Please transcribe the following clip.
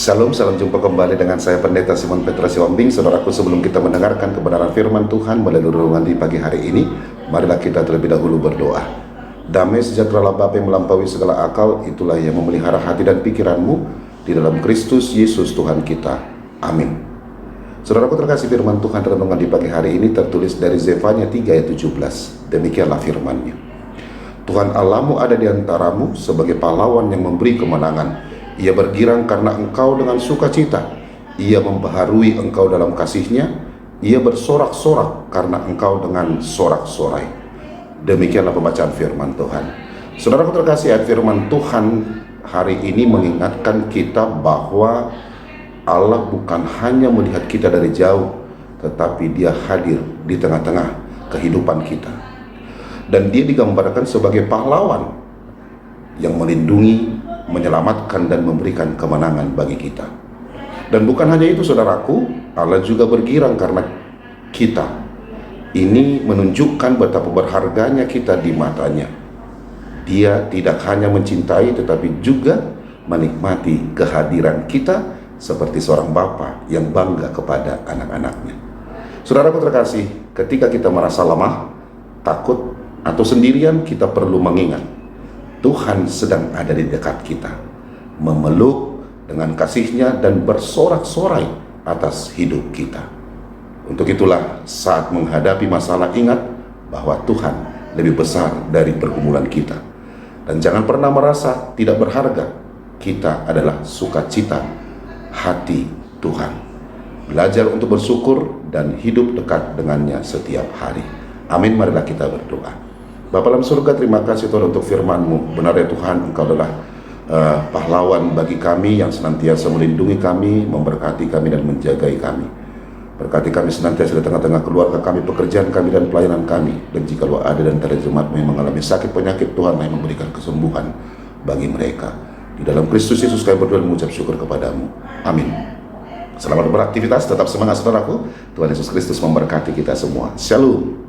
Shalom, salam jumpa kembali dengan saya Pendeta Simon Petra Sihombing. Saudaraku, sebelum kita mendengarkan kebenaran firman Tuhan melalui renungan di pagi hari ini, marilah kita terlebih dahulu berdoa. Damai sejahtera Bapa yang melampaui segala akal, itulah yang memelihara hati dan pikiranmu di dalam Kristus Yesus Tuhan kita. Amin. Saudaraku terkasih, firman Tuhan renungan di pagi hari ini tertulis dari Zefanya 3 ayat 17. Demikianlah firman-Nya. Tuhan Allahmu ada di antaramu sebagai pahlawan yang memberi kemenangan. Ia bergirang karena engkau dengan sukacita. Ia membaharui engkau dalam kasih-Nya. Ia bersorak-sorak karena engkau dengan sorak-sorai. Demikianlah pembacaan firman Tuhan. Saudaraku terkasih, ayat firman Tuhan hari ini mengingatkan kita bahwa Allah bukan hanya melihat kita dari jauh, tetapi Dia hadir di tengah-tengah kehidupan kita. Dan Dia digambarkan sebagai pahlawan yang melindungi, menyelamatkan dan memberikan kemenangan bagi kita. Dan bukan hanya itu saudaraku, Allah juga bergirang karena kita. Ini menunjukkan betapa berharganya kita di matanya. Dia tidak hanya mencintai tetapi juga menikmati kehadiran kita seperti seorang bapa yang bangga kepada anak-anaknya. Saudaraku terkasih, ketika kita merasa lemah, takut atau sendirian, kita perlu mengingat Tuhan sedang ada di dekat kita, memeluk dengan kasih-Nya dan bersorak-sorai atas hidup kita. Untuk itulah saat menghadapi masalah, ingat bahwa Tuhan lebih besar dari pergumulan kita. Dan jangan pernah merasa tidak berharga. Kita adalah sukacita hati Tuhan. Belajar untuk bersyukur dan hidup dekat dengannya setiap hari. Amin. Marilah kita berdoa. Bapa dalam surga, terima kasih Tuhan untuk firman-Mu. Benar ya Tuhan, Engkau adalah pahlawan bagi kami yang senantiasa melindungi kami, memberkati kami dan menjagai kami. Berkati kami senantiasa di tengah-tengah keluarga kami, pekerjaan kami dan pelayanan kami. Dan jika ada dan antara jemaat-Mu yang mengalami sakit penyakit, Tuhan yang memberikan kesembuhan bagi mereka. Di dalam Kristus Yesus kami berdoa dan mengucap syukur kepadamu. Amin. Selamat beraktivitas, tetap semangat saudaraku. Tuhan Yesus Kristus memberkati kita semua. Shalom.